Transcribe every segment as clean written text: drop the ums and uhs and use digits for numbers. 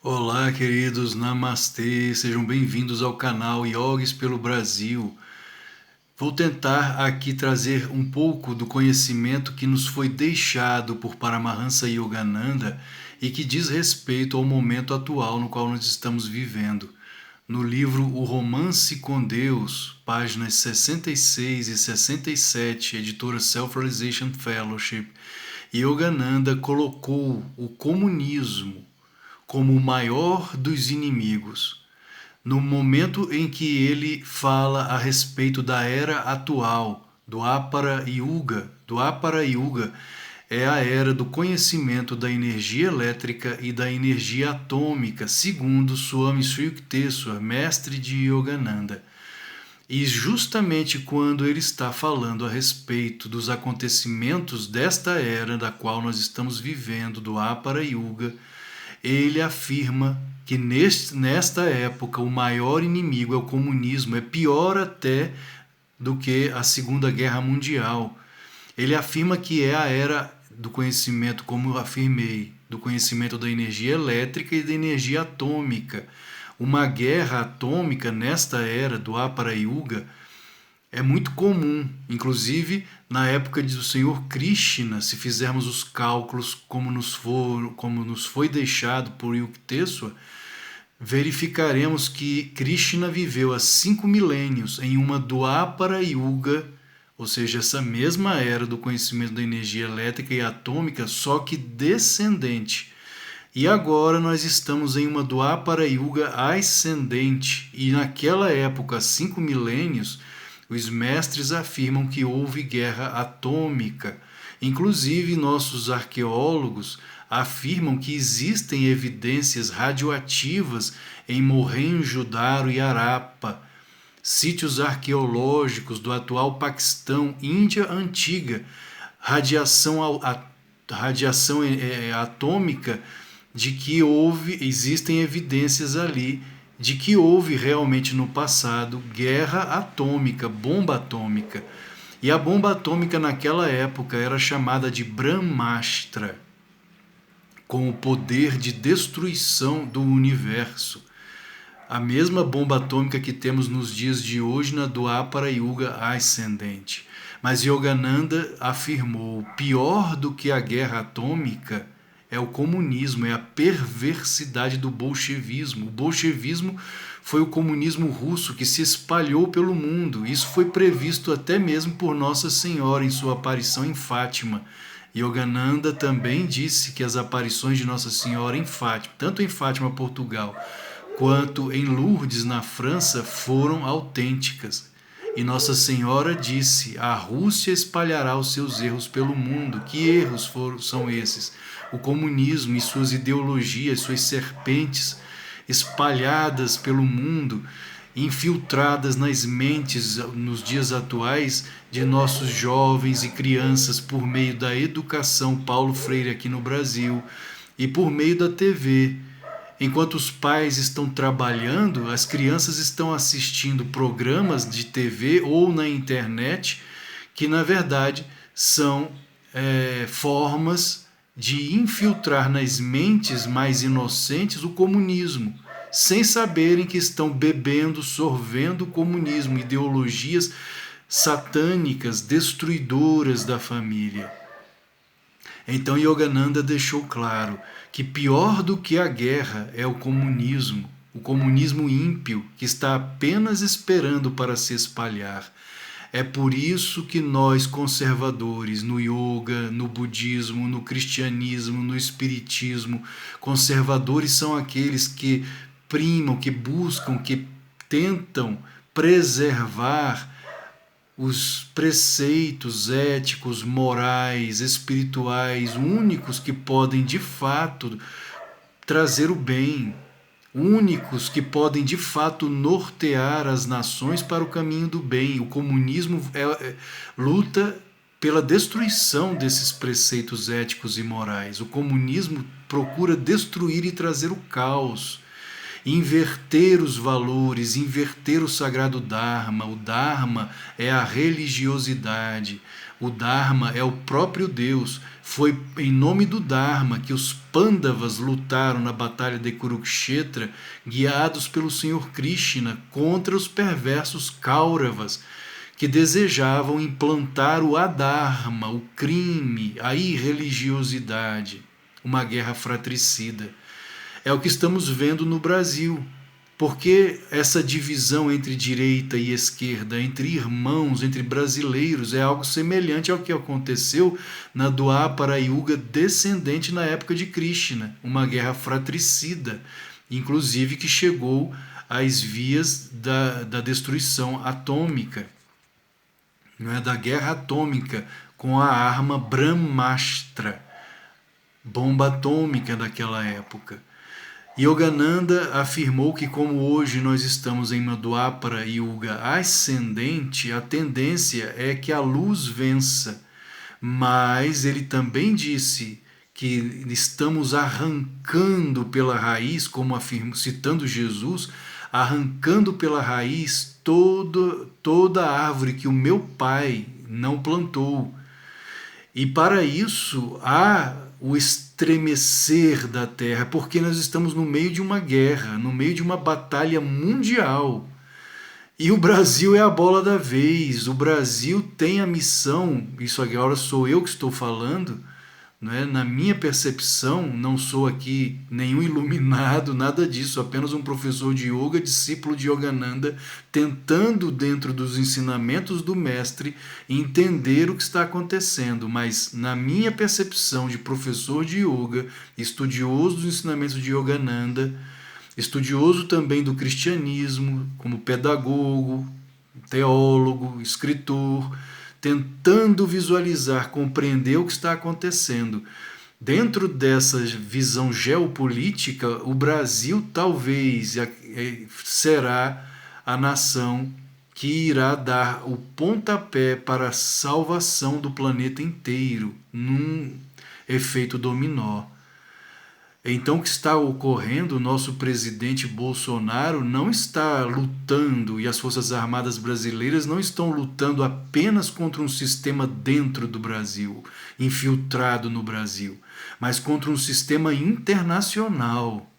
Olá, queridos, Namastê, sejam bem-vindos ao canal Yogis pelo Brasil. Vou tentar aqui trazer um pouco do conhecimento que nos foi deixado por Paramahansa Yogananda e que diz respeito ao momento atual no qual nós estamos vivendo. No livro O Romance com Deus, páginas 66 e 67, editora Self-Realization Fellowship, Yogananda colocou o comunismo como o maior dos inimigos. No momento em que ele fala a respeito da era atual, do Apara Yuga é a era do conhecimento da energia elétrica e da energia atômica, segundo Swami Sri Yukteswar, mestre de Yogananda. E justamente quando ele está falando a respeito dos acontecimentos desta era da qual nós estamos vivendo, do Apara Yuga, ele afirma que nesta época o maior inimigo é o comunismo, é pior até do que a Segunda Guerra Mundial. Ele afirma que é a era do conhecimento, como eu afirmei, do conhecimento da energia elétrica e da energia atômica. Uma guerra atômica nesta era do Apara Yuga é muito comum, inclusive na época do Senhor Krishna, se fizermos os cálculos como nos foi deixado por Yukteswar, verificaremos que Krishna viveu há 5 milênios em uma Dwapara Yuga, ou seja, essa mesma era do conhecimento da energia elétrica e atômica, só que descendente. E agora nós estamos em uma Dwapara Yuga ascendente, e naquela época, há 5 milênios, os mestres afirmam que houve guerra atômica. Inclusive, nossos arqueólogos afirmam que existem evidências radioativas em Mohenjo-Daro e Harappa, sítios arqueológicos do atual Paquistão, Índia antiga, radiação atômica, de que existem evidências ali de que houve realmente no passado guerra atômica, bomba atômica. E a bomba atômica naquela época era chamada de Brahmastra, com o poder de destruição do universo. A mesma bomba atômica que temos nos dias de hoje na Dwapara Yuga ascendente. Mas Yogananda afirmou: pior do que a guerra atômica é o comunismo, é a perversidade do bolchevismo. O bolchevismo foi o comunismo russo que se espalhou pelo mundo. Isso foi previsto até mesmo por Nossa Senhora em sua aparição em Fátima. Yogananda também disse que as aparições de Nossa Senhora em Fátima, tanto em Fátima, Portugal, quanto em Lourdes, na França, foram autênticas. E Nossa Senhora disse: a Rússia espalhará os seus erros pelo mundo. Que erros são esses? O comunismo e suas ideologias, suas serpentes espalhadas pelo mundo, infiltradas nas mentes nos dias atuais de nossos jovens e crianças por meio da educação Paulo Freire aqui no Brasil e por meio da TV. Enquanto os pais estão trabalhando, as crianças estão assistindo programas de TV ou na internet que, na verdade, são formas de infiltrar nas mentes mais inocentes o comunismo, sem saberem que estão bebendo, sorvendo o comunismo, ideologias satânicas, destruidoras da família. Então Yogananda deixou claro que pior do que a guerra é o comunismo ímpio que está apenas esperando para se espalhar. É por isso que nós, conservadores, no yoga, no budismo, no cristianismo, no espiritismo, conservadores são aqueles que primam, que buscam, que tentam preservar os preceitos éticos, morais, espirituais, únicos que podem de fato trazer o bem, únicos que podem de fato nortear as nações para o caminho do bem. O comunismo luta pela destruição desses preceitos éticos e morais. O comunismo procura destruir e trazer o caos. inverter os valores, inverter o sagrado Dharma. O Dharma é a religiosidade. O Dharma é o próprio Deus. Foi em nome do Dharma que os Pandavas lutaram na batalha de Kurukshetra, guiados pelo Senhor Krishna contra os perversos Kauravas, que desejavam implantar o adharma, o crime, a irreligiosidade, uma guerra fratricida. É o que estamos vendo no Brasil. Porque essa divisão entre direita e esquerda, entre irmãos, entre brasileiros, é algo semelhante ao que aconteceu na Dwapara Yuga descendente na época de Krishna, uma guerra fratricida, inclusive que chegou às vias da destruição atômica, não é? Da guerra atômica com a arma Brahmastra, bomba atômica daquela época. Yogananda afirmou que como hoje nós estamos em uma Dwapara Yuga ascendente, a tendência é que a luz vença. Mas ele também disse que estamos arrancando pela raiz, como afirma, citando Jesus, arrancando pela raiz toda a árvore que o meu pai não plantou. E para isso há o estremecer da terra, porque nós estamos no meio de uma guerra, no meio de uma batalha mundial. E o Brasil é a bola da vez. O Brasil tem a missão, isso agora sou eu que estou falando, né? Na minha percepção, não sou aqui nenhum iluminado, nada disso, apenas um professor de yoga, discípulo de Yogananda, tentando, dentro dos ensinamentos do mestre, entender o que está acontecendo. Mas, na minha percepção de professor de yoga, estudioso dos ensinamentos de Yogananda, estudioso também do cristianismo, como pedagogo, teólogo, escritor, tentando visualizar, compreender o que está acontecendo. Dentro dessa visão geopolítica, o Brasil talvez será a nação que irá dar o pontapé para a salvação do planeta inteiro, num efeito dominó. Então, o que está ocorrendo, o nosso presidente Bolsonaro não está lutando, e as Forças Armadas brasileiras não estão lutando apenas contra um sistema dentro do Brasil, infiltrado no Brasil, mas contra um sistema internacional.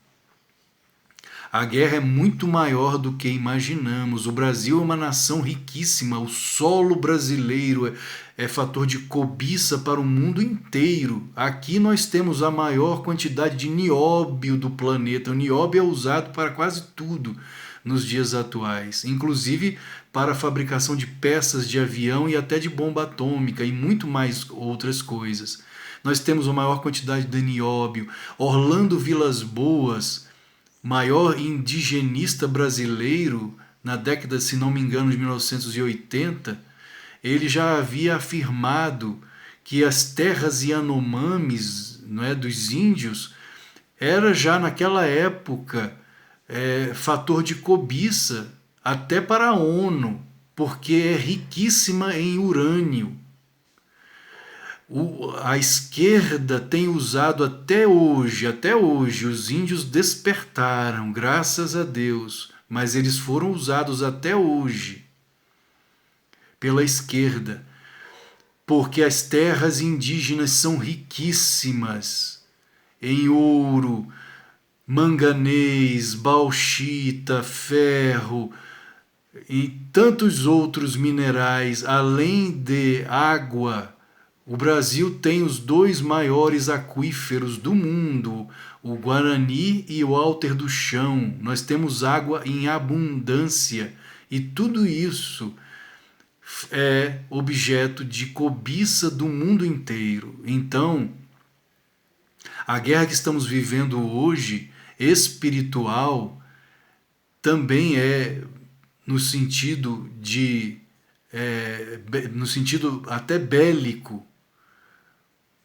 A guerra é muito maior do que imaginamos. O Brasil é uma nação riquíssima. O solo brasileiro é fator de cobiça para o mundo inteiro. Aqui nós temos a maior quantidade de nióbio do planeta. O nióbio é usado para quase tudo nos dias atuais, inclusive para a fabricação de peças de avião e até de bomba atômica e muito mais outras coisas. Nós temos a maior quantidade de nióbio. Orlando Vilas Boas, maior indigenista brasileiro, na década, se não me engano, de 1980, ele já havia afirmado que as terras Yanomamis, não é, dos índios, era já naquela época fator de cobiça até para a ONU, porque é riquíssima em urânio. A esquerda tem usado até hoje, os índios despertaram, graças a Deus, mas eles foram usados até hoje pela esquerda, porque as terras indígenas são riquíssimas em ouro, manganês, bauxita, ferro e tantos outros minerais, além de água. O Brasil tem os 2 maiores aquíferos do mundo, o Guarani e o Alter do Chão. Nós temos água em abundância e tudo isso é objeto de cobiça do mundo inteiro. Então, a guerra que estamos vivendo hoje, espiritual, também é no sentido no sentido até bélico.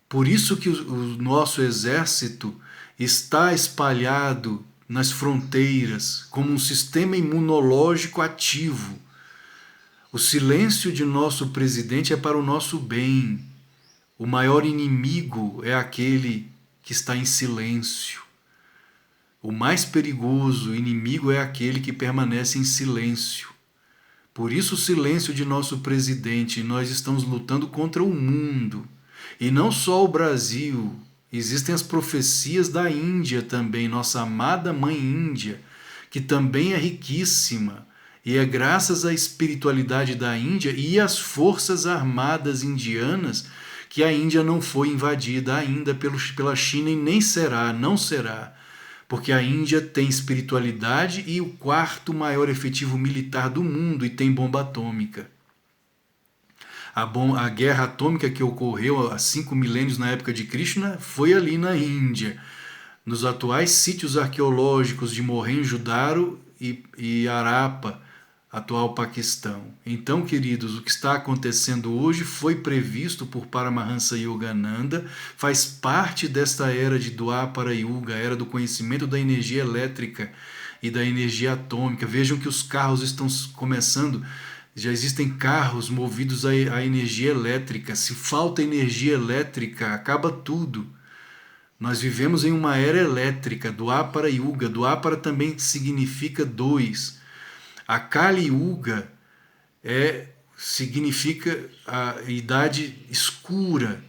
Por isso que o nosso exército está espalhado nas fronteiras como um sistema imunológico ativo. O silêncio de nosso presidente é para o nosso bem. O maior inimigo é aquele que está em silêncio. O mais perigoso inimigo é aquele que permanece em silêncio. Por isso o silêncio de nosso presidente. Nós estamos lutando contra o mundo. E não só o Brasil. Existem as profecias da Índia também, nossa amada mãe Índia, que também é riquíssima. E é graças à espiritualidade da Índia e às forças armadas indianas que a Índia não foi invadida ainda pela China e nem será, não será. Porque a Índia tem espiritualidade e o quarto maior efetivo militar do mundo e tem bomba atômica. A guerra atômica que ocorreu há 5 milênios na época de Krishna foi ali na Índia. Nos atuais sítios arqueológicos de Mohenjo-Daro e Harappa, atual Paquistão. Então, queridos, o que está acontecendo hoje foi previsto por Paramahansa Yogananda, faz parte desta era de Dwapara Yuga, a era do conhecimento da energia elétrica e da energia atômica. Vejam que os carros estão começando, já existem carros movidos a energia elétrica. Se falta energia elétrica, acaba tudo. Nós vivemos em uma era elétrica, Dwapara Yuga. Dwapara também significa 2. A Kali Yuga significa a idade escura,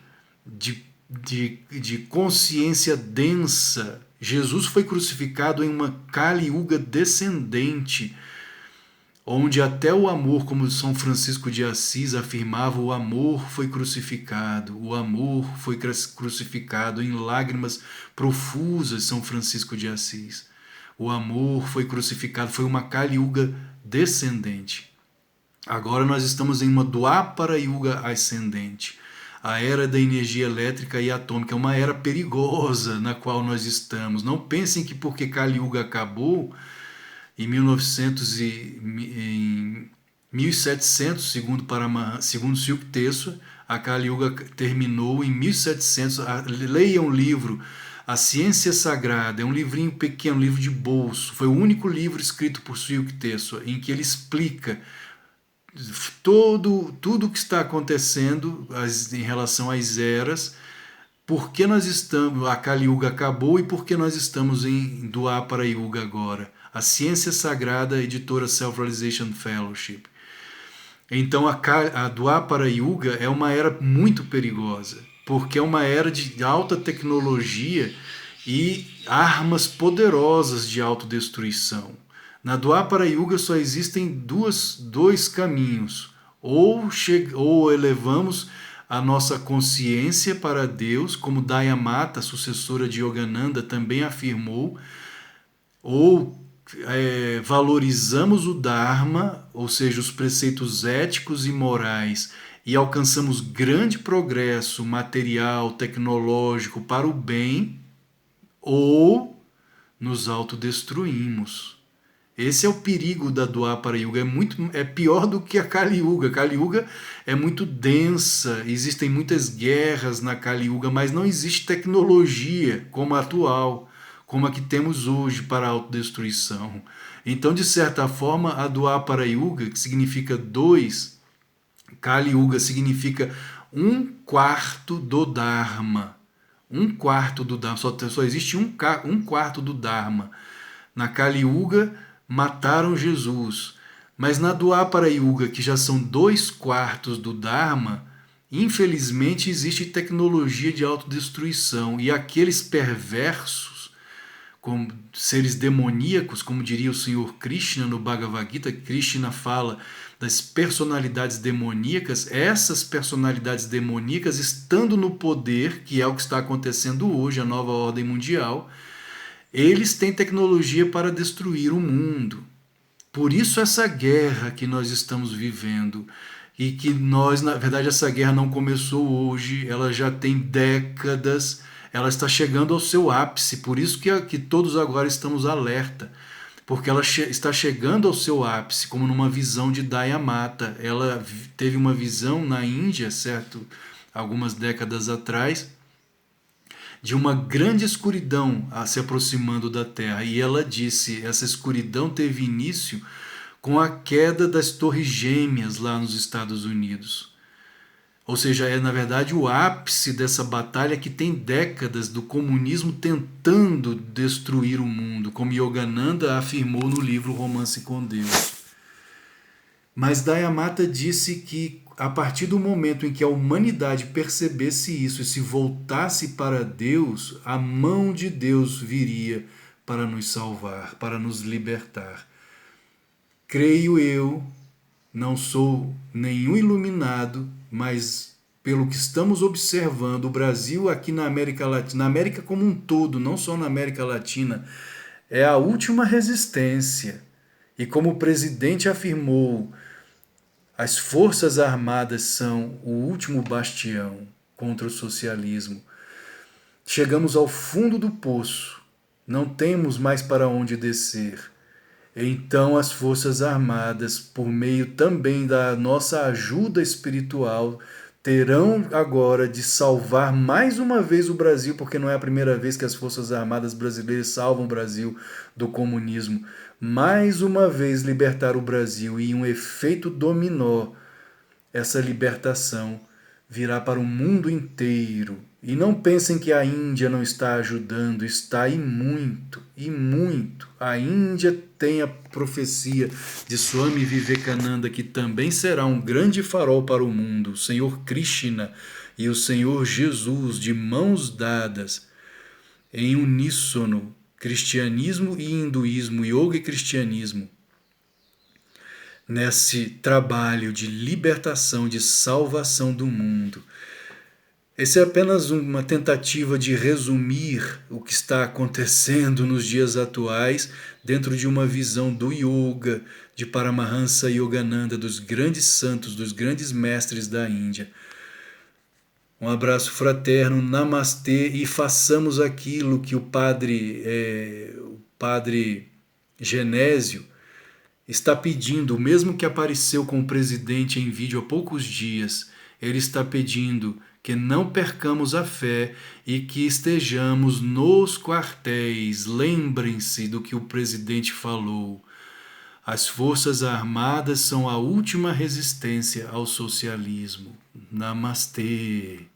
de consciência densa. Jesus foi crucificado em uma Kali Yuga descendente, onde até o amor, como São Francisco de Assis afirmava, o amor foi crucificado, o amor foi crucificado em lágrimas profusas, São Francisco de Assis. O amor foi crucificado, foi uma Kali Yuga descendente. Agora nós estamos em uma Dwapara Yuga ascendente. A era da energia elétrica e atômica é uma era perigosa na qual nós estamos. Não pensem que porque Kali Yuga acabou em 1700, segundo Silkteswa, a Kali Yuga terminou em 1700. Leiam o livro A Ciência Sagrada, é um livrinho pequeno, um livro de bolso. Foi o único livro escrito por Silkteswa em que ele explica tudo o que está acontecendo em relação às eras, por que nós estamos, a Kali Yuga acabou e por que nós estamos em Dwapara Yuga agora. A Ciência Sagrada, editora Self-Realization Fellowship. Então a Dwapara Yuga é uma era muito perigosa, porque é uma era de alta tecnologia e armas poderosas de autodestruição. Na Dwapara Yuga só existem dois caminhos. Ou elevamos a nossa consciência para Deus, como Dayamata, sucessora de Yogananda, também afirmou, ou valorizamos o Dharma, ou seja, os preceitos éticos e morais, e alcançamos grande progresso material, tecnológico para o bem, ou nos autodestruímos. Esse é o perigo da Dwapara Yuga, é pior do que a Kali Yuga. A Kali Yuga é muito densa, existem muitas guerras na Kali Yuga, mas não existe tecnologia como a atual, como a que temos hoje para a autodestruição. Então, de certa forma, a Dwapara Yuga, que significa 2, Kali Yuga significa 1/4 do Dharma. 1/4 do Dharma, só existe 1/4 do Dharma. Na Kali Yuga, mataram Jesus. Mas na Dwapara Yuga, que já são 2/4 do Dharma, infelizmente existe tecnologia de autodestruição. E aqueles perversos, como seres demoníacos, como diria o Senhor Krishna no Bhagavad Gita, Krishna fala das personalidades demoníacas, essas personalidades demoníacas estando no poder, que é o que está acontecendo hoje, a nova ordem mundial, eles têm tecnologia para destruir o mundo. Por isso essa guerra que nós estamos vivendo, e que nós, na verdade, essa guerra não começou hoje, ela já tem décadas, ela está chegando ao seu ápice, por isso que todos agora estamos alerta, porque ela está chegando ao seu ápice, como numa visão de Dayamata. Ela teve uma visão na Índia, certo? Algumas décadas atrás, de uma grande escuridão se aproximando da Terra. E ela disse, essa escuridão teve início com a queda das Torres Gêmeas lá nos Estados Unidos. Ou seja, é na verdade o ápice dessa batalha que tem décadas do comunismo tentando destruir o mundo, como Yogananda afirmou no livro Romance com Deus. Mas Dayamata disse que a partir do momento em que a humanidade percebesse isso e se voltasse para Deus, a mão de Deus viria para nos salvar, para nos libertar. Creio eu, não sou nenhum iluminado, mas pelo que estamos observando, o Brasil aqui na América Latina, na América como um todo, não só na América Latina, é a última resistência. E como o presidente afirmou, as Forças Armadas são o último bastião contra o socialismo. Chegamos ao fundo do poço, não temos mais para onde descer. Então as Forças Armadas, por meio também da nossa ajuda espiritual, terão agora de salvar mais uma vez o Brasil, porque não é a primeira vez que as Forças Armadas brasileiras salvam o Brasil do comunismo. Mais uma vez libertar o Brasil e um efeito dominó, essa libertação virá para o mundo inteiro. E não pensem que a Índia não está ajudando, está e muito, e muito. A Índia tem a profecia de Swami Vivekananda, que também será um grande farol para o mundo. O Senhor Krishna e o Senhor Jesus, de mãos dadas, em uníssono, cristianismo e hinduísmo, yoga e cristianismo, nesse trabalho de libertação, de salvação do mundo. Essa é apenas uma tentativa de resumir o que está acontecendo nos dias atuais dentro de uma visão do yoga, de Paramahansa Yogananda, dos grandes santos, dos grandes mestres da Índia. Um abraço fraterno, namastê, e façamos aquilo que o padre Genésio está pedindo, mesmo que apareceu com o presidente em vídeo há poucos dias, ele está pedindo que não percamos a fé e que estejamos nos quartéis. Lembrem-se do que o presidente falou. As Forças Armadas são a última resistência ao socialismo. Namastê.